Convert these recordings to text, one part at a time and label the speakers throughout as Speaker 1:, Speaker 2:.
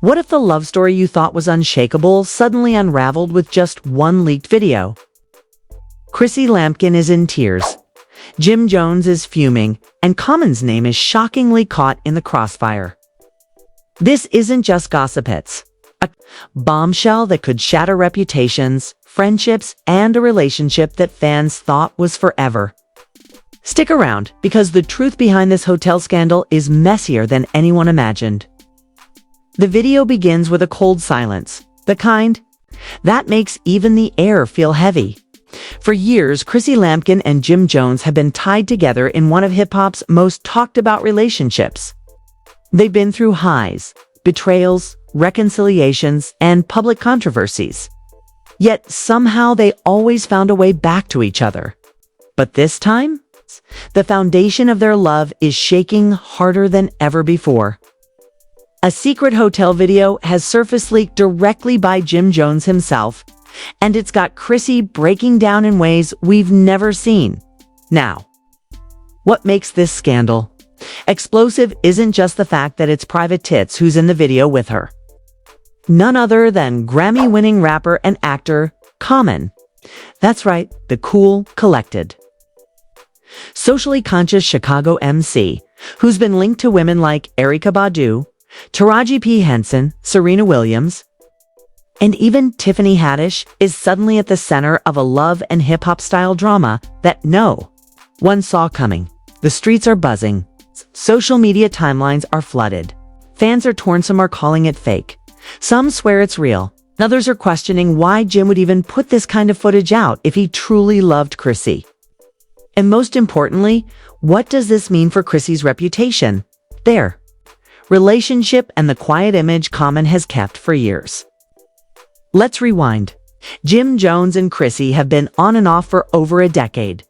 Speaker 1: What if the love story you thought was unshakable suddenly unraveled with just one leaked video? Chrissy Lampkin is in tears. Jim Jones is fuming, and Common's name is shockingly caught in the crossfire. This isn't just gossip hits. A bombshell that could shatter reputations, friendships, and a relationship that fans thought was forever. Stick around, because the truth behind this hotel scandal is messier than anyone imagined. The video begins with a cold silence, the kind that makes even the air feel heavy. For years, Chrissy Lampkin and Jim Jones have been tied together in one of hip-hop's most talked-about relationships. They've been through highs, betrayals, reconciliations, and public controversies. Yet somehow they always found a way back to each other. But this time, the foundation of their love is shaking harder than ever before. A secret hotel video has surfaced leaked directly by Jim Jones himself, and it's got Chrissy breaking down in ways we've never seen. Now, what makes this scandal explosive isn't just the fact that it's Private Tits who's in the video with her. None other than Grammy-winning rapper and actor Common. That's right, the cool, collected, socially conscious Chicago MC, who's been linked to women like Erykah Badu, Taraji P. Henson, Serena Williams, and even Tiffany Haddish, is suddenly at the center of a love and hip-hop style drama that no one saw coming. The streets are buzzing. Social media timelines are flooded. Fans are torn. Some are calling it fake. Some swear it's real. Others are questioning why Jim would even put this kind of footage out if he truly loved Chrissy. And most importantly, what does this mean for Chrissy's reputation, their relationship, and the quiet image Common has kept for years? Let's rewind. Jim Jones and Chrissy have been on and off for over a decade.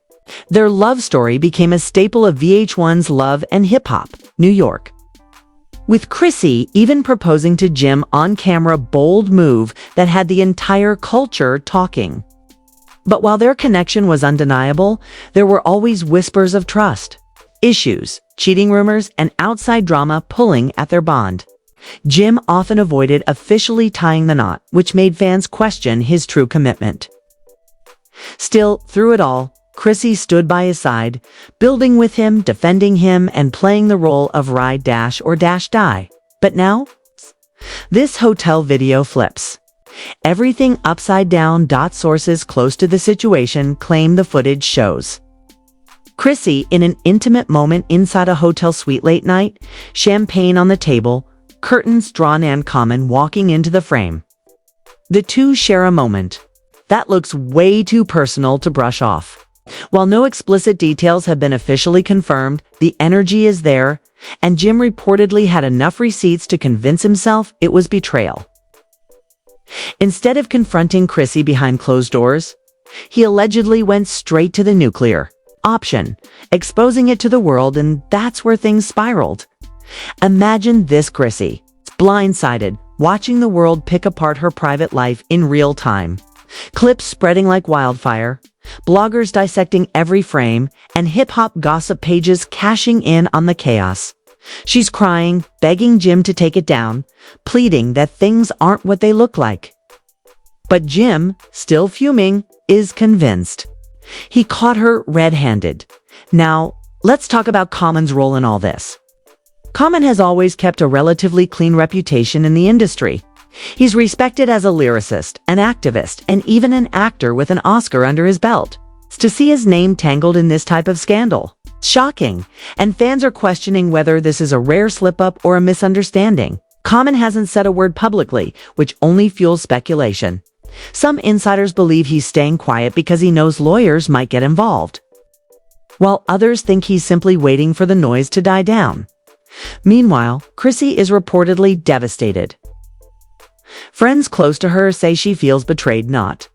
Speaker 1: Their love story became a staple of VH1's Love and Hip Hop, New York, with Chrissy even proposing to Jim on camera, bold move that had the entire culture talking. But while their connection was undeniable, there were always whispers of trust, issues, cheating rumors, and outside drama pulling at their bond. Jim often avoided officially tying the knot, which made fans question his true commitment. Still, through it all, Chrissy stood by his side, building with him, defending him, and playing the role of ride dash or dash die. But now, this hotel video flips everything upside down. Sources close to the situation claim the footage shows Chrissy in an intimate moment inside a hotel suite late night, champagne on the table, curtains drawn, and Common walking into the frame. The two share a moment that looks way too personal to brush off. While no explicit details have been officially confirmed, the energy is there, and Jim reportedly had enough receipts to convince himself it was betrayal. Instead of confronting Chrissy behind closed doors, he allegedly went straight to the nuclear option, exposing it to the world, and that's where things spiraled. Imagine this: Chrissy, blindsided, watching the world pick apart her private life in real time. Clips spreading like wildfire, bloggers dissecting every frame, and hip-hop gossip pages cashing in on the chaos. She's crying, begging Jim to take it down, pleading that things aren't what they look like. But Jim, still fuming, is convinced. He caught her red-handed. Now, let's talk about Common's role in all this. Common has always kept a relatively clean reputation in the industry. He's respected as a lyricist, an activist, and even an actor with an Oscar under his belt. To see his name tangled in this type of scandal, shocking, and fans are questioning whether this is a rare slip-up or a misunderstanding. Common hasn't said a word publicly, which only fuels speculation. Some insiders believe he's staying quiet because he knows lawyers might get involved, while others think he's simply waiting for the noise to die down. Meanwhile, Chrissy is reportedly devastated. Friends close to her say she feels betrayed not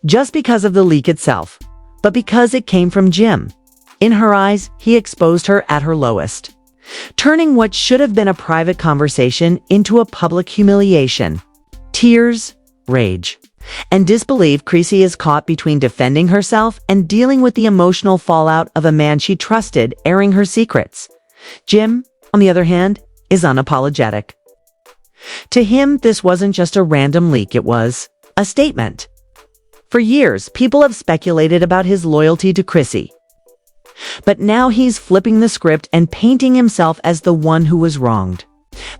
Speaker 1: just because of the leak itself, but because it came from Jim. In her eyes, he exposed her at her lowest, turning what should have been a private conversation into a public humiliation. Tears, rage, and disbelief. Chrissy is caught between defending herself and dealing with the emotional fallout of a man she trusted airing her secrets. Jim, on the other hand, is unapologetic. To him, this wasn't just a random leak, it was a statement. For years, people have speculated about his loyalty to Chrissy. But now he's flipping the script and painting himself as the one who was wronged.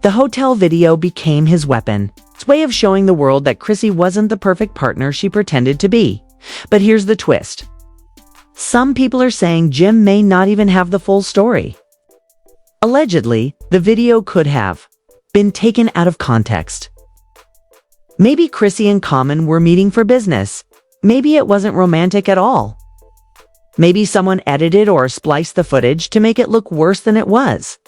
Speaker 1: The hotel video became his weapon, his way of showing the world that Chrissy wasn't the perfect partner she pretended to be. But here's the twist. Some people are saying Jim may not even have the full story. Allegedly, the video could have been taken out of context. Maybe Chrissy and Common were meeting for business. Maybe it wasn't romantic at all. Maybe someone edited or spliced the footage to make it look worse than it was.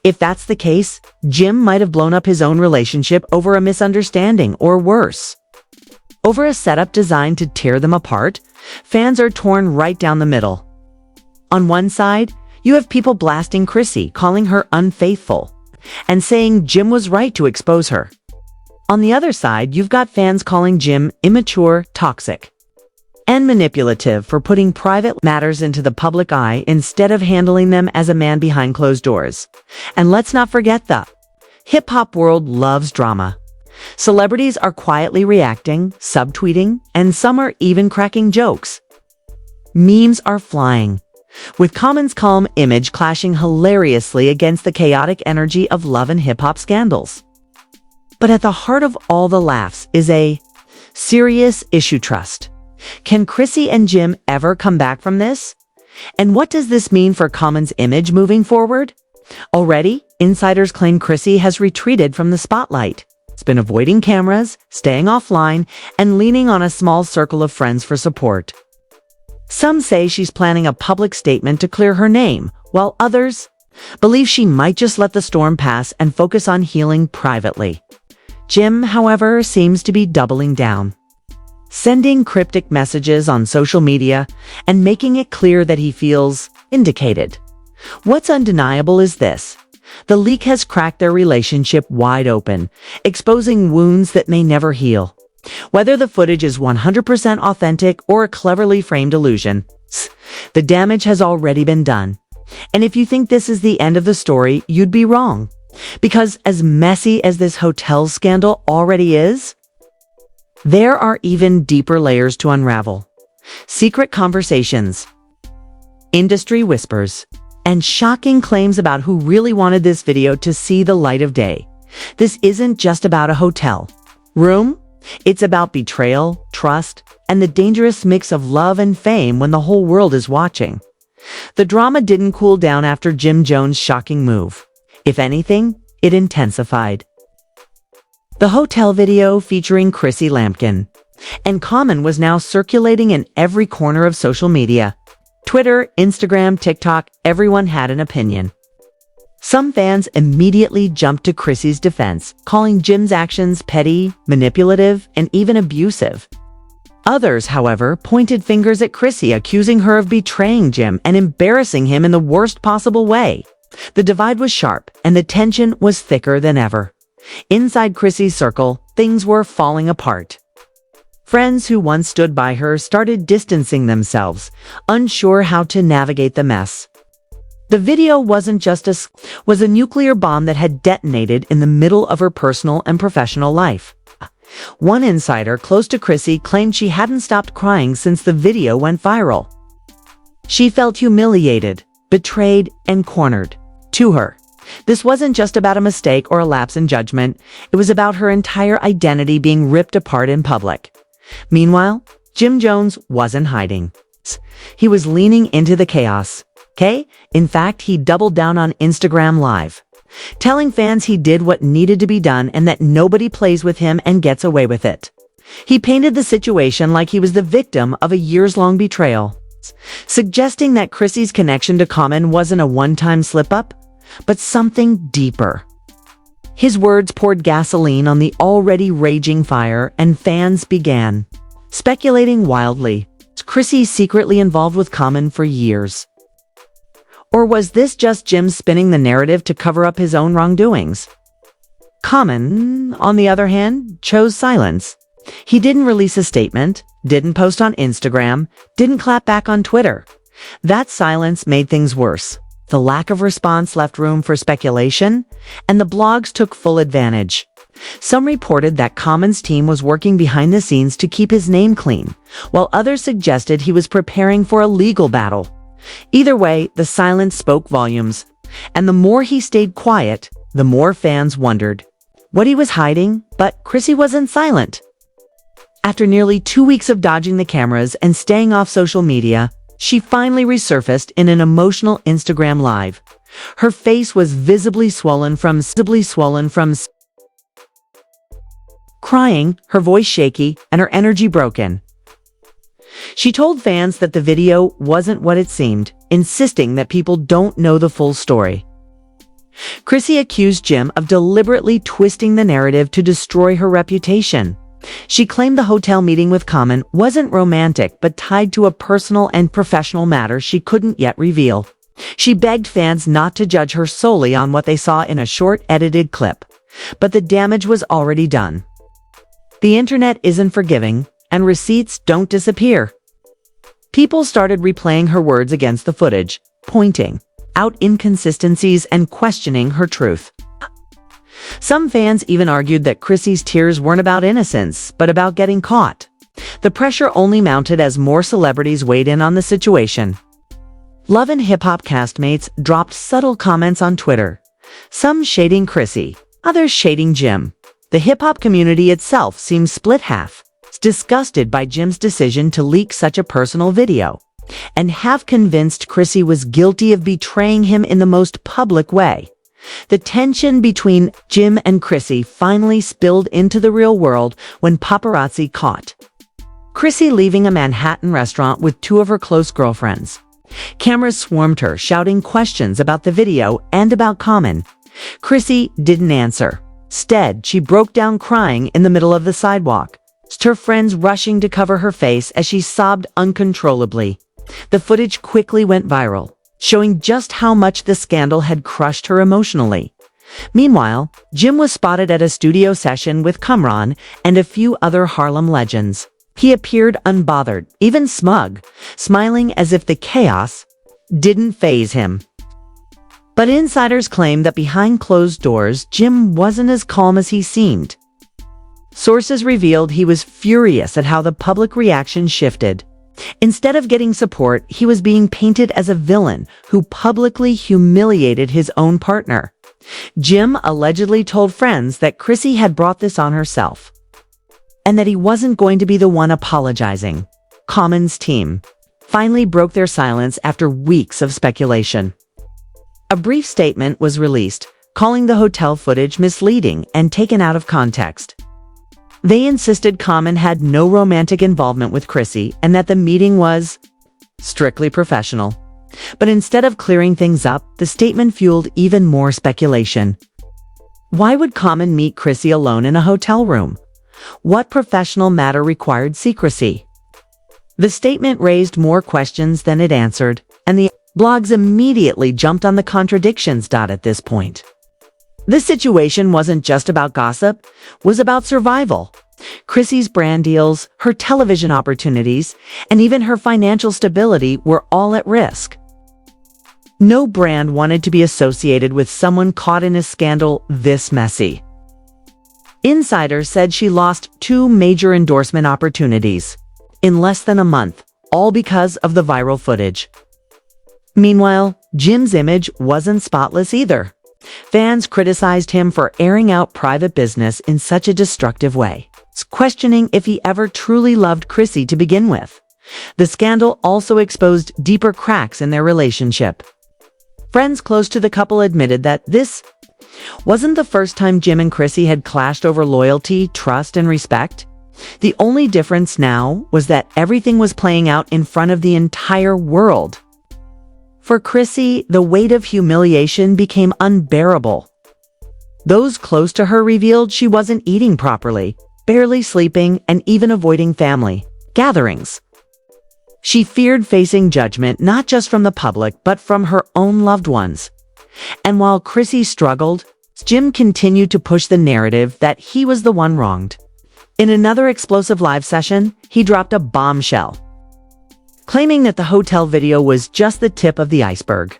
Speaker 1: If that's the case, Jim might have blown up his own relationship over a misunderstanding, or worse, over a setup designed to tear them apart. Fans are torn right down the middle. On one side, you have people blasting Chrissy, calling her unfaithful, and saying Jim was right to expose her. On the other side, you've got fans calling Jim immature, toxic, and manipulative for putting private matters into the public eye instead of handling them as a man behind closed doors. And let's not forget the hip-hop world loves drama. Celebrities are quietly reacting, subtweeting, and some are even cracking jokes. Memes are flying, with Common's calm image clashing hilariously against the chaotic energy of love and hip-hop scandals. But at the heart of all the laughs is a serious issue: trust. Can Chrissy and Jim ever come back from this? And what does this mean for Common's image moving forward? Already, insiders claim Chrissy has retreated from the spotlight. It's been avoiding cameras, staying offline, and leaning on a small circle of friends for support. Some say she's planning a public statement to clear her name, while others believe she might just let the storm pass and focus on healing privately. Jim, however, seems to be doubling down, sending cryptic messages on social media and making it clear that he feels vindicated. What's undeniable is this: the leak has cracked their relationship wide open, exposing wounds that may never heal. Whether the footage is 100% authentic or a cleverly framed illusion, the damage has already been done. And if you think this is the end of the story, you'd be wrong. Because as messy as this hotel scandal already is, there are even deeper layers to unravel. Secret conversations, industry whispers, and shocking claims about who really wanted this video to see the light of day. This isn't just about a hotel room. It's about betrayal, trust, and the dangerous mix of love and fame when the whole world is watching. The drama didn't cool down after Jim Jones' shocking move. If anything, it intensified. The hotel video featuring Chrissy Lampkin and Common was now circulating in every corner of social media. Twitter, Instagram, TikTok, everyone had an opinion. Some fans immediately jumped to Chrissy's defense, calling Jim's actions petty, manipulative, and even abusive. Others, however, pointed fingers at Chrissy, accusing her of betraying Jim and embarrassing him in the worst possible way. The divide was sharp, and the tension was thicker than ever. Inside Chrissy's circle, things were falling apart. Friends who once stood by her started distancing themselves, unsure how to navigate the mess. The video wasn't just was a nuclear bomb that had detonated in the middle of her personal and professional life. One insider close to Chrissy claimed she hadn't stopped crying since the video went viral. She felt humiliated, betrayed, and cornered. To her, this wasn't just about a mistake or a lapse in judgment. It was about her entire identity being ripped apart in public. Meanwhile, Jim Jones wasn't hiding. He was leaning into the chaos. In fact, he doubled down on Instagram Live, telling fans he did what needed to be done and that nobody plays with him and gets away with it. He painted the situation like he was the victim of a years-long betrayal, suggesting that Chrissy's connection to Common wasn't a one-time slip-up, but something deeper. His words poured gasoline on the already raging fire, and fans began speculating wildly. Was Chrissy secretly involved with Common for years? Or was this just Jim spinning the narrative to cover up his own wrongdoings? Common, on the other hand, chose silence. He didn't release a statement, didn't post on Instagram, didn't clap back on Twitter. That silence made things worse. The lack of response left room for speculation, and the blogs took full advantage. Some reported that Common's team was working behind the scenes to keep his name clean, while others suggested he was preparing for a legal battle. Either way, the silence spoke volumes, and the more he stayed quiet, the more fans wondered what he was hiding. But Chrissy wasn't silent. After nearly 2 weeks of dodging the cameras and staying off social media, she finally resurfaced in an emotional Instagram live. Her face was visibly swollen from crying, her voice shaky, and her energy broken. She told fans that the video wasn't what it seemed, insisting that people don't know the full story. Chrissy accused Jim of deliberately twisting the narrative to destroy her reputation. She claimed the hotel meeting with Common wasn't romantic but tied to a personal and professional matter she couldn't yet reveal. She begged fans not to judge her solely on what they saw in a short edited clip. But the damage was already done. The internet isn't forgiving, and receipts don't disappear. People started replaying her words against the footage, pointing out inconsistencies and questioning her truth. Some fans even argued that Chrissy's tears weren't about innocence, but about getting caught. The pressure only mounted as more celebrities weighed in on the situation. Love and Hip Hop castmates dropped subtle comments on Twitter, some shading Chrissy, others shading Jim. The hip-hop community itself seemed split half, disgusted by Jim's decision to leak such a personal video, and half convinced Chrissy was guilty of betraying him in the most public way. The tension between Jim and Chrissy finally spilled into the real world when paparazzi caught Chrissy leaving a Manhattan restaurant with 2 of her close girlfriends. Cameras swarmed her, shouting questions about the video and about Common. Chrissy didn't answer. Instead, she broke down crying in the middle of the sidewalk, her friends rushing to cover her face as she sobbed uncontrollably. The footage quickly went viral, showing just how much the scandal had crushed her emotionally. Meanwhile, Jim was spotted at a studio session with Kamran and a few other Harlem legends. He appeared unbothered, even smug, smiling as if the chaos didn't faze him. But insiders claim that behind closed doors, Jim wasn't as calm as he seemed. Sources revealed he was furious at how the public reaction shifted. Instead of getting support, he was being painted as a villain who publicly humiliated his own partner. Jim allegedly told friends that Chrissy had brought this on herself, and that he wasn't going to be the one apologizing. Common's team finally broke their silence after weeks of speculation. A brief statement was released, calling the hotel footage misleading and taken out of context. They insisted Common had no romantic involvement with Chrissy and that the meeting was strictly professional. But instead of clearing things up, the statement fueled even more speculation. Why would Common meet Chrissy alone in a hotel room? What professional matter required secrecy? The statement raised more questions than it answered, and the blogs immediately jumped on the contradictions. At this point, this situation wasn't just about gossip, it was about survival. Chrissy's brand deals, her television opportunities, and even her financial stability were all at risk. No brand wanted to be associated with someone caught in a scandal this messy. Insiders said she lost 2 major endorsement opportunities in less than a month, all because of the viral footage. Meanwhile, Jim's image wasn't spotless either. Fans criticized him for airing out private business in such a destructive way, questioning if he ever truly loved Chrissy to begin with. The scandal also exposed deeper cracks in their relationship. Friends close to the couple admitted that this wasn't the first time Jim and Chrissy had clashed over loyalty, trust, and respect. The only difference now was that everything was playing out in front of the entire world. For Chrissy, the weight of humiliation became unbearable. Those close to her revealed she wasn't eating properly, barely sleeping, and even avoiding family gatherings. She feared facing judgment not just from the public, but from her own loved ones. And while Chrissy struggled, Jim continued to push the narrative that he was the one wronged. In another explosive live session, he dropped a bombshell, claiming that the hotel video was just the tip of the iceberg.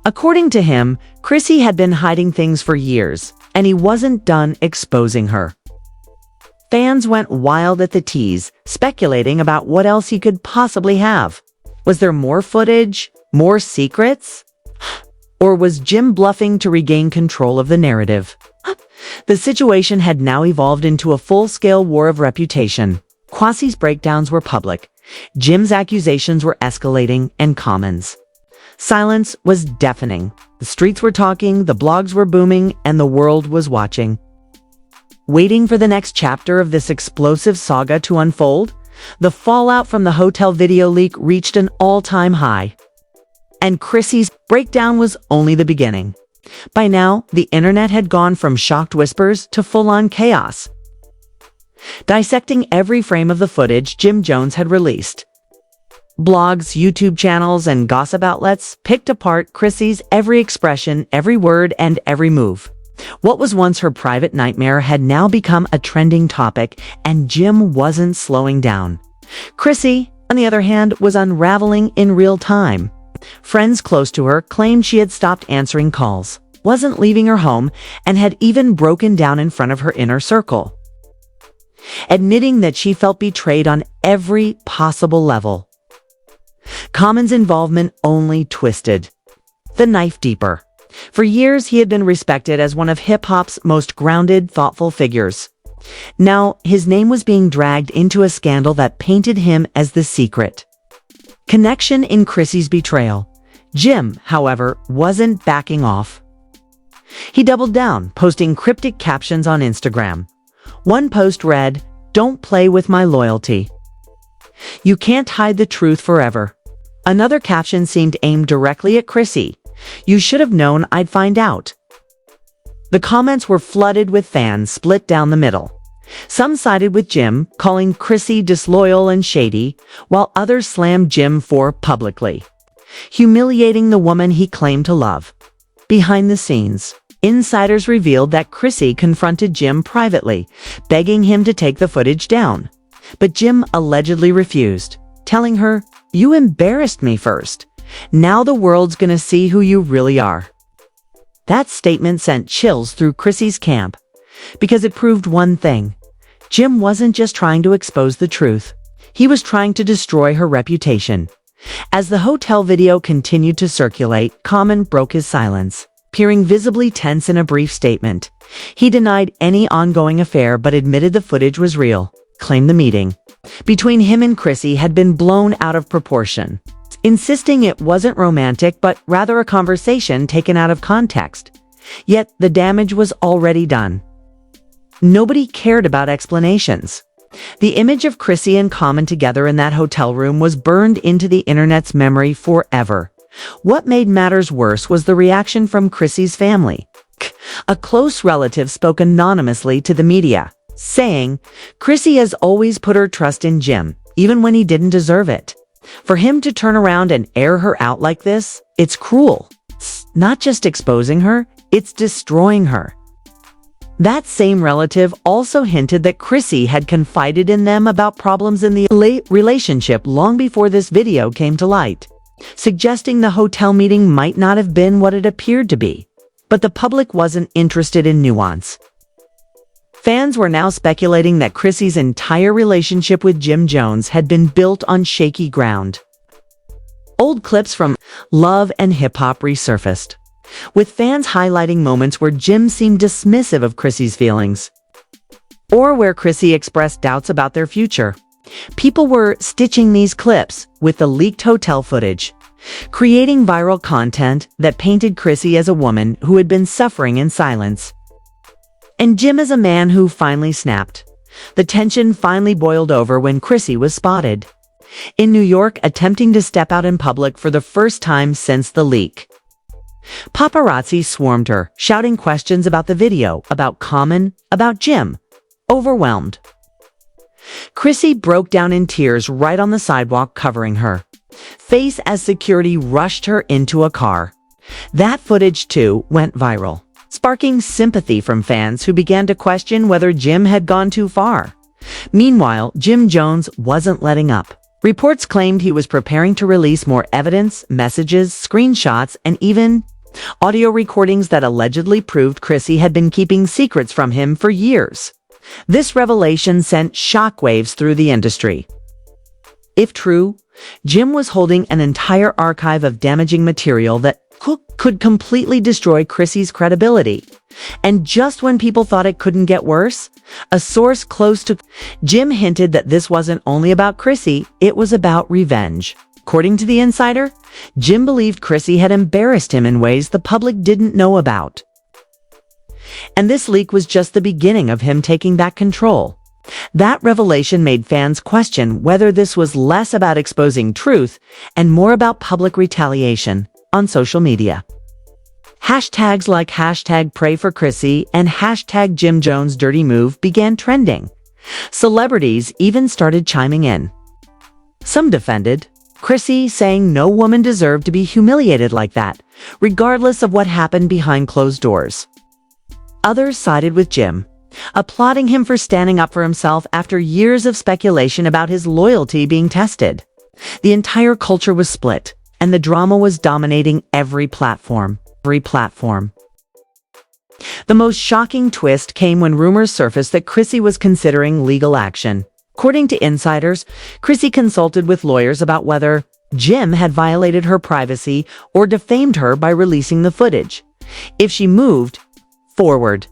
Speaker 1: According to him, Chrissy had been hiding things for years, and he wasn't done exposing her. Fans went wild at the tease, speculating about what else he could possibly have. Was there more footage? More secrets? Or was Jim bluffing to regain control of the narrative? The situation had now evolved into a full-scale war of reputation. Kwasi's breakdowns were public. Jim's accusations were escalating, and Common's silence was deafening. The streets were talking, the blogs were booming, and the world was watching. Waiting for the next chapter of this explosive saga to unfold, the fallout from the hotel video leak reached an all-time high. And Chrissy's breakdown was only the beginning. By now, the internet had gone from shocked whispers to full-on chaos. Dissecting every frame of the footage Jim Jones had released, blogs, YouTube channels, and gossip outlets picked apart Chrissy's every expression, every word, and every move. What was once her private nightmare had now become a trending topic, and Jim wasn't slowing down. Chrissy, on the other hand, was unraveling in real time. Friends close to her claimed she had stopped answering calls, wasn't leaving her home, and had even broken down in front of her inner circle, admitting that she felt betrayed on every possible level. Common's involvement only twisted the knife deeper. For years, he had been respected as one of hip-hop's most grounded, thoughtful figures. Now, his name was being dragged into a scandal that painted him as the secret connection in Chrissy's betrayal. Jim, however, wasn't backing off. He doubled down, posting cryptic captions on Instagram. One post read, "Don't play with my loyalty. You can't hide the truth forever." Another caption seemed aimed directly at Chrissy. "You should have known I'd find out." The comments were flooded with fans split down the middle. Some sided with Jim, calling Chrissy disloyal and shady, while others slammed Jim for publicly humiliating the woman he claimed to love. Behind the scenes, insiders revealed that Chrissy confronted Jim privately, begging him to take the footage down. But Jim allegedly refused, telling her, "You embarrassed me first. Now the world's gonna see who you really are." That statement sent chills through Chrissy's camp, because it proved one thing. Jim wasn't just trying to expose the truth. He was trying to destroy her reputation. As the hotel video continued to circulate, Common broke his silence, appearing visibly tense in a brief statement. He denied any ongoing affair but admitted the footage was real, claimed the meeting between him and Chrissy had been blown out of proportion, insisting it wasn't romantic but rather a conversation taken out of context. Yet the damage was already done. Nobody cared about explanations. The image of Chrissy and Common together in that hotel room was burned into the internet's memory forever. What made matters worse was the reaction from Chrissy's family. A close relative spoke anonymously to the media, saying, "Chrissy has always put her trust in Jim, even when he didn't deserve it. For him to turn around and air her out like this, it's cruel. It's not just exposing her, it's destroying her." That same relative also hinted that Chrissy had confided in them about problems in the relationship long before this video came to light, suggesting the hotel meeting might not have been what it appeared to be. But the public wasn't interested in nuance. Fans were now speculating that Chrissy's entire relationship with Jim Jones had been built on shaky ground. Old clips from Love and Hip Hop resurfaced, with fans highlighting moments where Jim seemed dismissive of Chrissy's feelings, or where Chrissy expressed doubts about their future. People were stitching these clips with the leaked hotel footage, creating viral content that painted Chrissy as a woman who had been suffering in silence, and Jim as a man who finally snapped. The tension finally boiled over when Chrissy was spotted in New York attempting to step out in public for the first time since the leak. Paparazzi swarmed her, shouting questions about the video, about Common, about Jim. Overwhelmed, Chrissy broke down in tears right on the sidewalk, covering her face as security rushed her into a car. That footage, too, went viral, sparking sympathy from fans who began to question whether Jim had gone too far. Meanwhile, Jim Jones wasn't letting up. Reports claimed he was preparing to release more evidence, messages, screenshots, and even audio recordings that allegedly proved Chrissy had been keeping secrets from him for years. This revelation sent shockwaves through the industry. If true, Jim was holding an entire archive of damaging material that could completely destroy Chrissy's credibility. And just when people thought it couldn't get worse, a source close to Jim hinted that this wasn't only about Chrissy, it was about revenge. According to the insider, Jim believed Chrissy had embarrassed him in ways the public didn't know about. And this leak was just the beginning of him taking back control. That revelation made fans question whether this was less about exposing truth and more about public retaliation on social media. Hashtags like hashtag pray for Chrissy and hashtag Jim Jones dirty move began trending. Celebrities even started chiming in. Some defended Chrissy, saying no woman deserved to be humiliated like that, regardless of what happened behind closed doors. Others sided with Jim, applauding him for standing up for himself after years of speculation about his loyalty being tested. The entire culture was split, and the drama was dominating every platform. The most shocking twist came when rumors surfaced that Chrissy was considering legal action. According to insiders, Chrissy consulted with lawyers about whether Jim had violated her privacy or defamed her by releasing the footage. If she moved forward,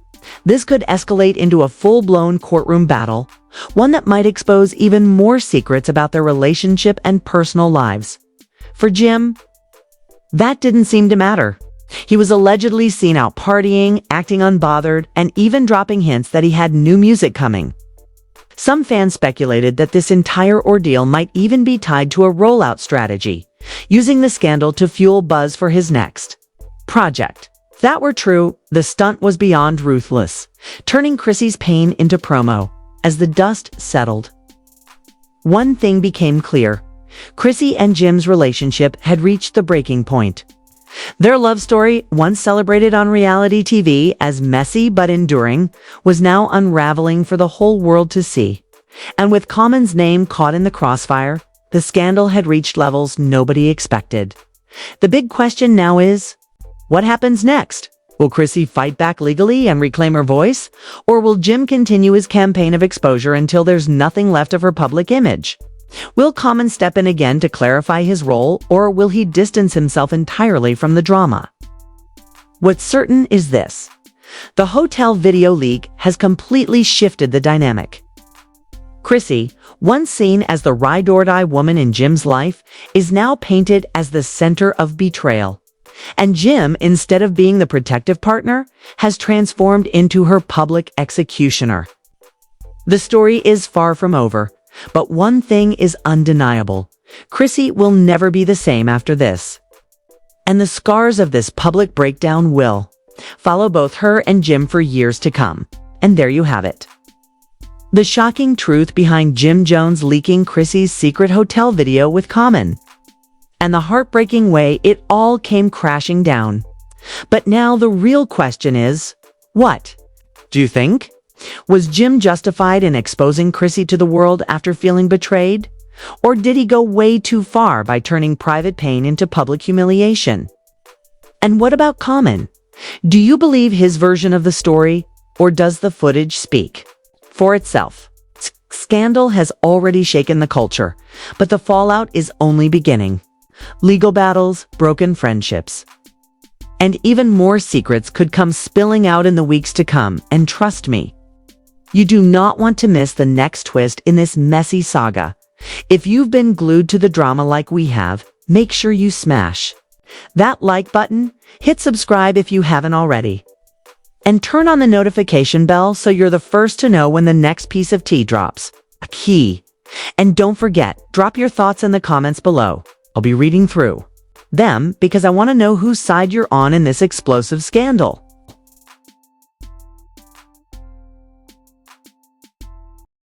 Speaker 1: this could escalate into a full-blown courtroom battle, one that might expose even more secrets about their relationship and personal lives. For Jim, that didn't seem to matter. He was allegedly seen out partying, acting unbothered, and even dropping hints that he had new music coming. Some fans speculated that this entire ordeal might even be tied to a rollout strategy, using the scandal to fuel buzz for his next project. If that were true, the stunt was beyond ruthless, turning Chrissy's pain into promo. As the dust settled, one thing became clear. Chrissy and Jim's relationship had reached the breaking point. Their love story, once celebrated on reality TV as messy but enduring, was now unraveling for the whole world to see. And with Common's name caught in the crossfire, the scandal had reached levels nobody expected. The big question now is, what happens next? Will Chrissy fight back legally and reclaim her voice? Or will Jim continue his campaign of exposure until there's nothing left of her public image? Will Common step in again to clarify his role, or will he distance himself entirely from the drama? What's certain is this: the hotel video leak has completely shifted the dynamic. Chrissy, once seen as the ride-or-die woman in Jim's life, is now painted as the center of betrayal. And Jim, instead of being the protective partner, has transformed into her public executioner. The story is far from over. But one thing is undeniable. Chrissy will never be the same after this. And the scars of this public breakdown will follow both her and Jim for years to come. And there you have it. The shocking truth behind Jim Jones leaking Chrissy's secret hotel video with Common. And the heartbreaking way it all came crashing down. But now the real question is, what do you think? Was Jim justified in exposing Chrissy to the world after feeling betrayed? Or did he go way too far by turning private pain into public humiliation? And what about Common? Do you believe his version of the story, or does the footage speak for itself? Scandal has already shaken the culture, but the fallout is only beginning. Legal battles, broken friendships, and even more secrets could come spilling out in the weeks to come, and trust me, you do not want to miss the next twist in this messy saga. If you've been glued to the drama like we have, make sure you smash that like button, hit subscribe if you haven't already, and turn on the notification bell so you're the first to know when the next piece of tea drops. A key. And don't forget, drop your thoughts in the comments below. I'll be reading through them because I want to know whose side you're on in this explosive scandal.